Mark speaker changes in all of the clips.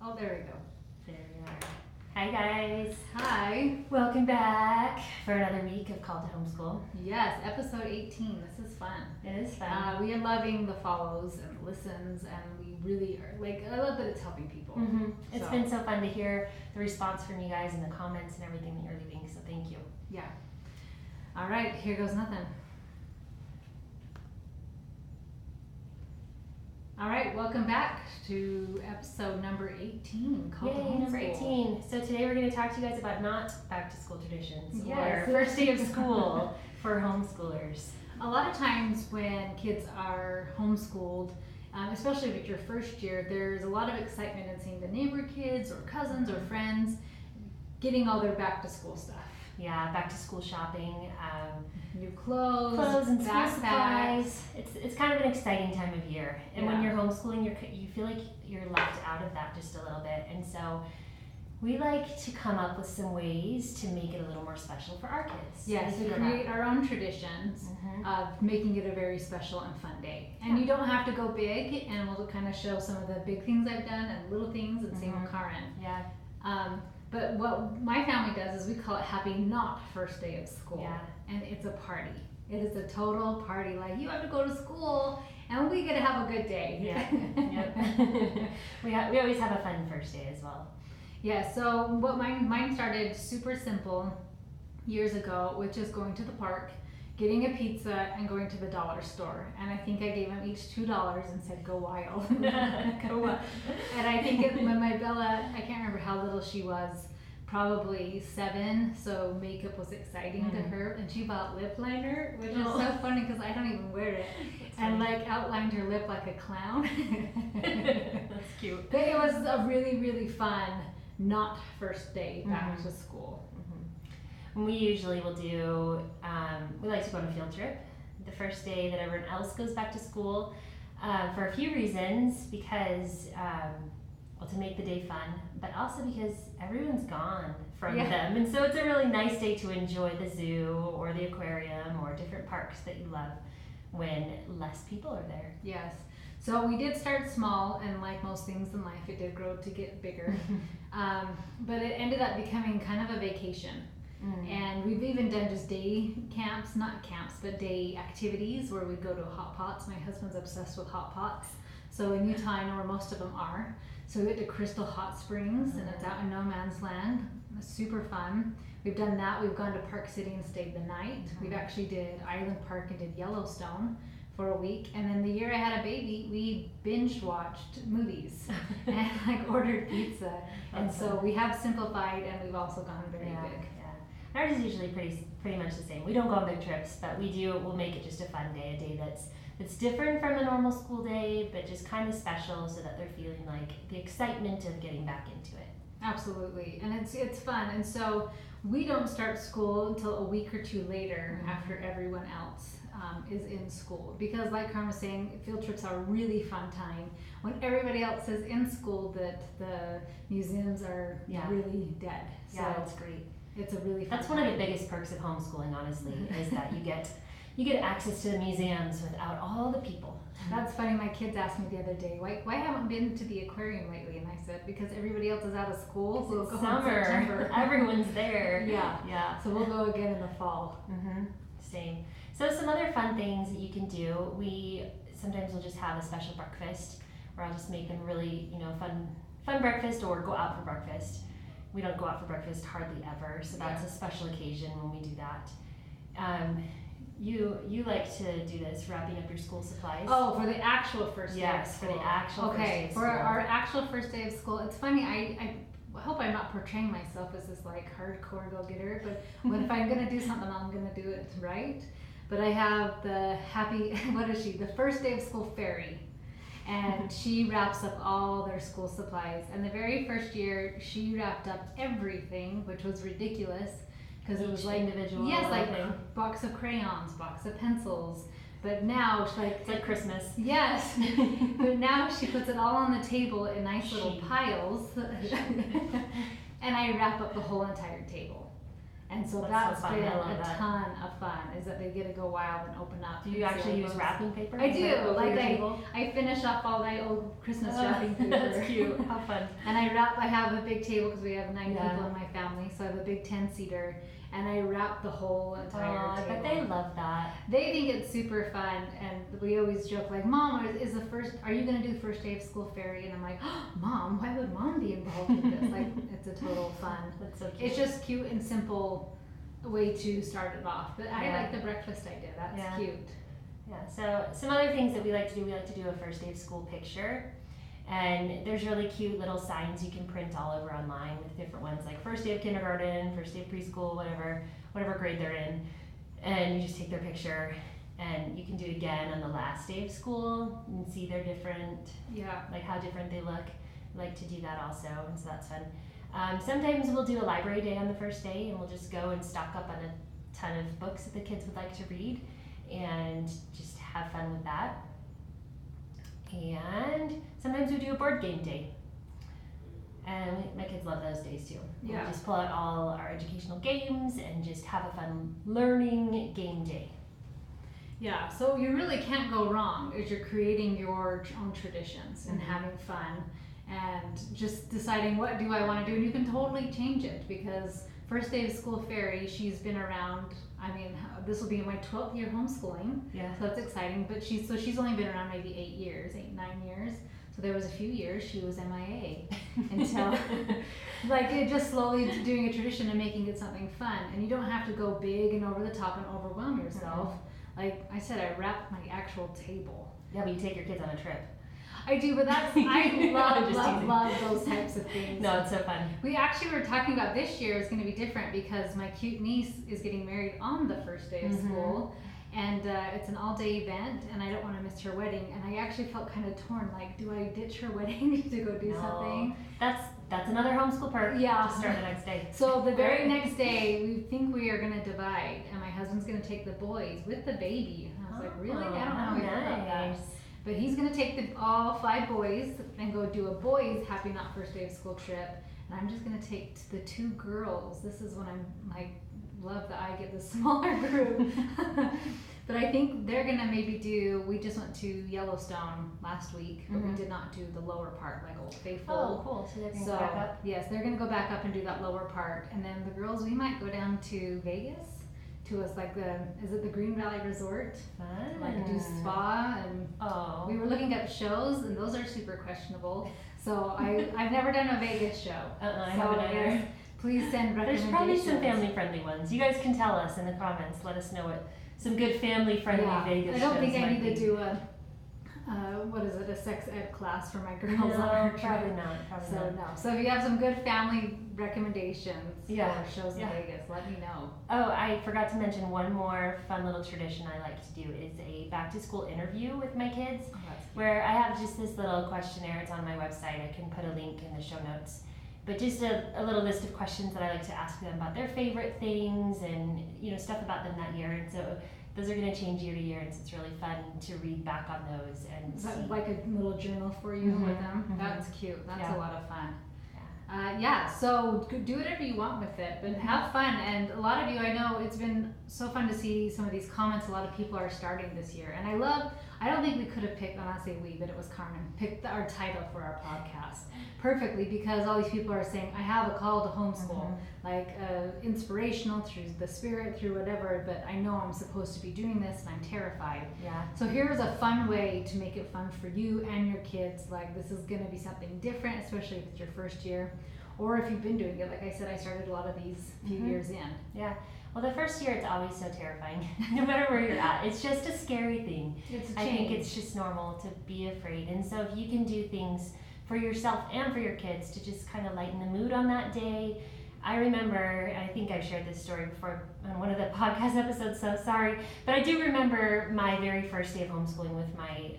Speaker 1: Oh, there we go.
Speaker 2: There we are. Hi guys.
Speaker 1: Hi.
Speaker 2: Welcome back for another week of Call to Homeschool.
Speaker 1: Yes, episode 18. This is fun.
Speaker 2: It is fun.
Speaker 1: We are loving the follows and the listens, and we really are. I love that it's helping people.
Speaker 2: Mm-hmm. It's been so fun to hear the response from you guys and the comments and everything that you're leaving, so thank you.
Speaker 1: Yeah. All right, here goes nothing. All right, welcome back to episode number 18. Call to Homeschool.
Speaker 2: Number 18. So today we're going to talk to you guys about not back to school traditions
Speaker 1: Yes.
Speaker 2: or first day of school for homeschoolers.
Speaker 1: A lot of times when kids are homeschooled, especially if it's your first year, there's a lot of excitement in seeing the neighbor kids or cousins or friends getting all their back to school stuff.
Speaker 2: Yeah, back to school shopping,
Speaker 1: new clothes
Speaker 2: and school
Speaker 1: backpacks.
Speaker 2: supplies. It's kind of an exciting time of year, and when
Speaker 1: Yeah.
Speaker 2: you're homeschooling, you feel like you're left out of that just a little bit, and so we like to come up with some ways to make it a little more special for our kids.
Speaker 1: Yes, we create our own traditions of making it a very special and fun day. And you don't have to go big, and we'll kind of show some of the big things I've done and little things, and same with Karen.
Speaker 2: Yeah.
Speaker 1: But what my family does is we call it Happy Not First Day of School.
Speaker 2: Yeah.
Speaker 1: And it's a party. It is a total party. Like, you have to go to school and we get to have a good day.
Speaker 2: Yeah. Yep. we always have a fun first day as well.
Speaker 1: Yeah, so what mine started super simple years ago with just going to the park, getting a pizza, and going to the dollar store. And I think I gave them each $2 and said, go wild. Go wild. And I think when my Bella, I can't remember how little she was, probably 7, so makeup was exciting to her. And she bought lip liner, which is so funny because I don't even wear it. And outlined her lip like a clown.
Speaker 2: That's cute.
Speaker 1: But it was a really, really fun, not first day back to school.
Speaker 2: We usually will do, we like to go on a field trip the first day that everyone else goes back to school for a few reasons, because, well, to make the day fun, but also because everyone's gone from them. And so it's a really nice day to enjoy the zoo or the aquarium or different parks that you love when less people are there.
Speaker 1: Yes. So we did start small, and like most things in life, it did grow to get bigger. But it ended up becoming kind of a vacation. And we've even done just day camps, not camps, but day activities where we go to hot pots. My husband's obsessed with hot pots. So in Utah, I know where most of them are. So we went to Crystal Hot Springs, and it's out in no man's land. It's super fun. We've done that. We've gone to Park City and stayed the night. We've actually did Island Park and did Yellowstone for a week. And then the year I had a baby, we binge watched movies and ordered pizza. And so we have simplified, and we've also gone very big.
Speaker 2: Ours is usually pretty much the same. We don't go on big trips, but we'll make it just a fun day, a day that's different from a normal school day, but just kind of special, so that they're feeling like the excitement of getting back into it.
Speaker 1: Absolutely, and it's fun. And so we don't start school until a week or two later after everyone else is in school, because like Carmen was saying, field trips are a really fun time when everybody else is in school, that the museums are really dead. So
Speaker 2: yeah, it's great.
Speaker 1: It's a really fun
Speaker 2: That's one of the biggest perks of homeschooling, honestly, is that you get access to the museums without all the people.
Speaker 1: That's funny. My kids asked me the other day, why haven't been to the aquarium lately? And I said, because everybody else is out of school, so we'll go in September.
Speaker 2: Everyone's there.
Speaker 1: Yeah. So we'll go again in the fall.
Speaker 2: Same. So some other fun things that you can do. We sometimes will just have a special breakfast, where I'll just make them really, fun breakfast, or go out for breakfast. We don't go out for breakfast hardly ever, so that's a special occasion when we do that. You like to do this, wrapping up your school supplies?
Speaker 1: Oh, for the actual first day of school.
Speaker 2: For the actual first day of school.
Speaker 1: For our actual first day of school. It's funny, I hope I'm not portraying myself as this hardcore go-getter, but if I'm going to do something, I'm going to do it right. But I have the the first day of school fairy. And she wraps up all their school supplies. And the very first year, she wrapped up everything, which was ridiculous, because it was
Speaker 2: individual.
Speaker 1: Yes, box of crayons, box of pencils. But now,
Speaker 2: it's like Christmas.
Speaker 1: Yes. But now she puts it all on the table in nice little piles, and I wrap up the whole entire table. And so
Speaker 2: That's
Speaker 1: that's
Speaker 2: so fun.
Speaker 1: been
Speaker 2: I love
Speaker 1: a
Speaker 2: that.
Speaker 1: ton of fun, is that they get to go wild and open up.
Speaker 2: Do you
Speaker 1: and see
Speaker 2: actually
Speaker 1: all
Speaker 2: use
Speaker 1: those-
Speaker 2: wrapping paper?
Speaker 1: I
Speaker 2: Is that
Speaker 1: do.
Speaker 2: over
Speaker 1: Like
Speaker 2: your table?
Speaker 1: I finish up all my old Christmas wrapping paper.
Speaker 2: That's cute. How fun.
Speaker 1: And I have a big table because we have 9
Speaker 2: Yeah.
Speaker 1: people in my family, so I have a big 10-seater, and I wrap the whole entire
Speaker 2: I
Speaker 1: table.
Speaker 2: bet they love that.
Speaker 1: They think it's super fun, and we always joke like, "Mom, are you gonna do the first day of school fairy?" And I'm like, oh, "Mom, why would Mom be involved in this?" Like, it's a total fun.
Speaker 2: That's so cute.
Speaker 1: It's just cute and simple way to start it off. But I
Speaker 2: Yeah.
Speaker 1: like the breakfast idea. That's
Speaker 2: Yeah.
Speaker 1: cute.
Speaker 2: Yeah, so some other things that we like to do a first day of school picture. And there's really cute little signs you can print all over online with different ones, like first day of kindergarten, first day of preschool, whatever grade they're in. And you just take their picture, and you can do it again on the last day of school and see their different,
Speaker 1: Yeah.
Speaker 2: like how different they look. I like to do that also, and so that's fun. Sometimes we'll do a library day on the first day, and we'll just go and stock up on a ton of books that the kids would like to read, and just have fun with that. And sometimes we do a board game day, and my kids love those days too.
Speaker 1: Yeah.
Speaker 2: We just pull out all our educational games and just have a fun learning game day.
Speaker 1: Yeah, so you really can't go wrong as you're creating your own traditions and
Speaker 2: Mhm.
Speaker 1: having fun and just deciding what do I want to do, and you can totally change it because first day of school fairy, she's been around. I mean, this will be my 12th year homeschooling,
Speaker 2: Yeah.
Speaker 1: so that's exciting. But she's only been around maybe 9 years. So there was a few years she was MIA until like it just slowly doing a tradition and making it something fun, and you don't have to go big and over the top and overwhelm yourself. Like I said, I wrapped my actual table.
Speaker 2: Yeah, but you take your kids on a trip.
Speaker 1: I do, but I
Speaker 2: I'm
Speaker 1: love,
Speaker 2: just
Speaker 1: love,
Speaker 2: teasing.
Speaker 1: love those types of things.
Speaker 2: No, it's so fun.
Speaker 1: We actually were talking about this year is going to be different because my cute niece is getting married on the first day of
Speaker 2: Mhm.
Speaker 1: school, and it's an all-day event, and I don't want to miss her wedding. And I actually felt kind of torn, like, do I ditch her wedding to go do
Speaker 2: No.
Speaker 1: something?
Speaker 2: That's another homeschool perk.
Speaker 1: Yeah.
Speaker 2: To start the next day.
Speaker 1: So the very next day, we think we are going to divide, and my husband's going to take the boys with the baby. And I was like, really? I don't know how we feel about that.
Speaker 2: Nice.
Speaker 1: But he's gonna take all 5 boys and go do a boys' happy not first day of school trip, and I'm just gonna take the 2 girls. This is when I'm like, love that I get the smaller group. But I think they're gonna maybe do. We just went to Yellowstone last week, but we
Speaker 2: Mhm.
Speaker 1: did not do the lower part, like Old Faithful.
Speaker 2: Oh, cool. So they're going to go back up.
Speaker 1: Yes, they're gonna go back up and do that lower part, and then the girls, we might go down to Vegas. To us, like is it the Green Valley Resort?
Speaker 2: Fun.
Speaker 1: Like do spa, and
Speaker 2: Oh.
Speaker 1: we were looking at shows, and those are super questionable. So I've never done a Vegas show.
Speaker 2: I
Speaker 1: So
Speaker 2: haven't either.
Speaker 1: yes, please send
Speaker 2: There's
Speaker 1: recommendations.
Speaker 2: probably some family-friendly ones. You guys can tell us in the comments. Let us know what some good family-friendly
Speaker 1: Yeah,
Speaker 2: Vegas
Speaker 1: I don't think
Speaker 2: shows
Speaker 1: I
Speaker 2: might
Speaker 1: need
Speaker 2: be.
Speaker 1: to do a sex ed class for my girls
Speaker 2: No,
Speaker 1: on our trip.
Speaker 2: probably not. Probably
Speaker 1: So
Speaker 2: not.
Speaker 1: no. So if you have some good family recommendations
Speaker 2: Yeah,
Speaker 1: for shows in
Speaker 2: yeah.
Speaker 1: Vegas, let me know.
Speaker 2: Oh, I forgot to mention one more fun little tradition I like to do is a back-to-school interview with my kids.
Speaker 1: Oh, that's cute.
Speaker 2: Where I have just this little questionnaire. It's on my website. I can put a link in the show notes. But just a little list of questions that I like to ask them about their favorite things and stuff about them that year. And so those are going to change year to year, and so it's really fun to read back on those and
Speaker 1: Is
Speaker 2: see.
Speaker 1: that like a little journal for you with
Speaker 2: Mhm,
Speaker 1: them?
Speaker 2: mhm.
Speaker 1: That's cute. That's
Speaker 2: Yeah.
Speaker 1: a lot of fun.
Speaker 2: Yeah.
Speaker 1: Yeah, so do whatever you want with it, but have fun. And a lot of you, I know it's been so fun to see some of these comments a lot of people are starting this year. And I don't think we could have picked, honestly we, but it was Carmen, picked our title for our podcast perfectly because all these people are saying, I have a call to homeschool, like inspirational through the spirit, through whatever, but I know I'm supposed to be doing this and I'm terrified.
Speaker 2: Yeah.
Speaker 1: So here's a fun way to make it fun for you and your kids. Like this is going to be something different, especially if it's your first year, or if you've been doing it. Like I said, I started a lot of these few
Speaker 2: Mhm.
Speaker 1: years in.
Speaker 2: Yeah. Well, the first year it's always so terrifying, no matter where you're at. It's just a scary thing.
Speaker 1: It's a
Speaker 2: I
Speaker 1: change.
Speaker 2: think it's just normal to be afraid. And so if you can do things for yourself and for your kids to just kind of lighten the mood on that day. I remember, I think I've shared this story before on one of the podcast episodes, so sorry. But I do remember my very first day of homeschooling with my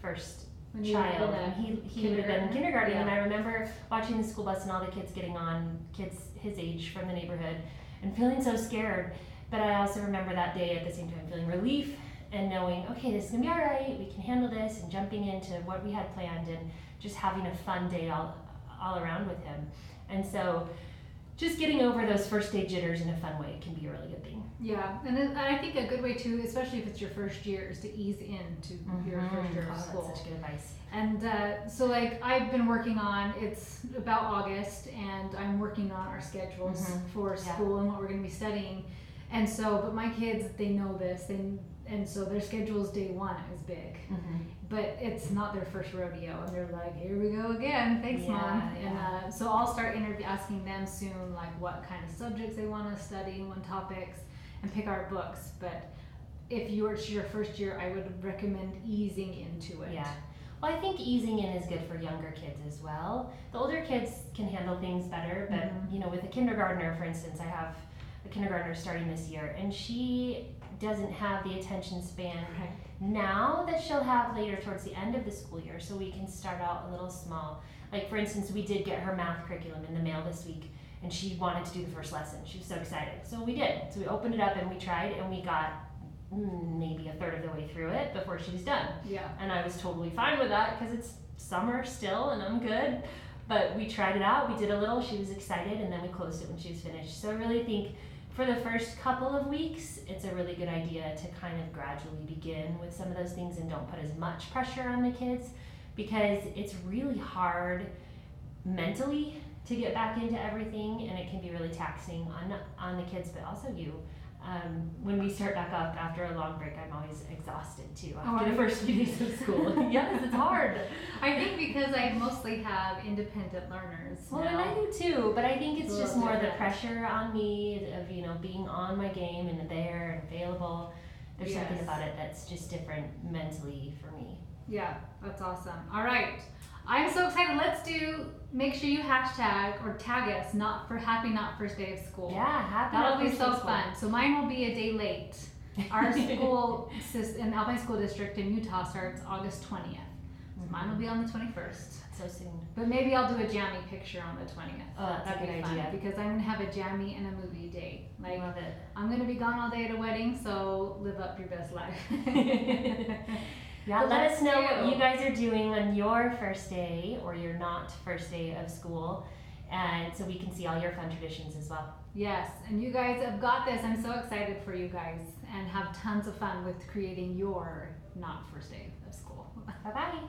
Speaker 2: first
Speaker 1: When you were in
Speaker 2: child.
Speaker 1: a
Speaker 2: And he would have been in kindergarten.
Speaker 1: Yeah.
Speaker 2: And I remember watching the school bus and all the kids getting on, kids his age from the neighborhood, and feeling so scared. But I also remember that day at the same time feeling relief and knowing, okay, this is gonna be all right, we can handle this, and jumping into what we had planned and just having a fun day all around with him. And so just getting over those first day jitters in a fun way can be a really good thing.
Speaker 1: Yeah, and I think a good way too, especially if it's your first year, is to ease into your first year of school.
Speaker 2: That's such good advice.
Speaker 1: And so like I've been working on, it's about August, and I'm working on our schedules for school and what we're going to be studying. And so, but my kids, they know this, and so their schedule's day one is big. But it's not their first rodeo, and they're like, here we go again, thanks Mom. And so I'll start asking them soon, like what kind of subjects they want to study, what topics, and pick our books. But if it's your first year, I would recommend easing into it.
Speaker 2: Yeah. Well, I think easing in is good for younger kids as well. The older kids can handle things better, but you know, with a kindergartner, for instance, I have a kindergartner starting this year, and she doesn't have the attention span now that she'll have later towards the end of the school year, so we can start out a little small. Like for instance, we did get her math curriculum in the mail this week, and she wanted to do the first lesson. She was so excited. So we did. So we opened it up and we tried, and we got maybe a third of the way through it before she was done.
Speaker 1: Yeah.
Speaker 2: And I was totally fine with that because it's summer still and I'm good. But we tried it out, we did a little, she was excited, and then we closed it when she was finished. So I really think for the first couple of weeks, it's a really good idea to kind of gradually begin with some of those things and don't put as much pressure on the kids, because it's really hard mentally to get back into everything, and it can be really taxing on the kids, but also you. When we start back up after a long break, I'm always exhausted too after the first few days of school. Yes, it's hard.
Speaker 1: I think because I mostly have independent learners.
Speaker 2: Well, and I do too, but I think it's just more the pressure on me of, you know, being on my game and there and available. There's something about it that's just different mentally for me.
Speaker 1: Yeah, that's awesome. All right. I'm so excited. Make sure you hashtag or tag us happy not first day of school.
Speaker 2: Yeah, happy.
Speaker 1: That'll be so fun. So mine will be a day late. Our school in Alpine School District in Utah starts August 20th. So mine will be on the 21st.
Speaker 2: So soon.
Speaker 1: But maybe I'll do a jammy picture on the 20th.
Speaker 2: Oh, that's a good idea.
Speaker 1: Because I'm gonna have a jammy and a movie day. Like,
Speaker 2: love it.
Speaker 1: I'm gonna be gone all day at a wedding, so live up your best life.
Speaker 2: Yeah, let us know what you guys are doing on your first day or your not first day of school, and so we can see all your fun traditions as well.
Speaker 1: Yes, and you guys have got this. I'm so excited for you guys, and have tons of fun with creating your not first day of school.
Speaker 2: Bye-bye.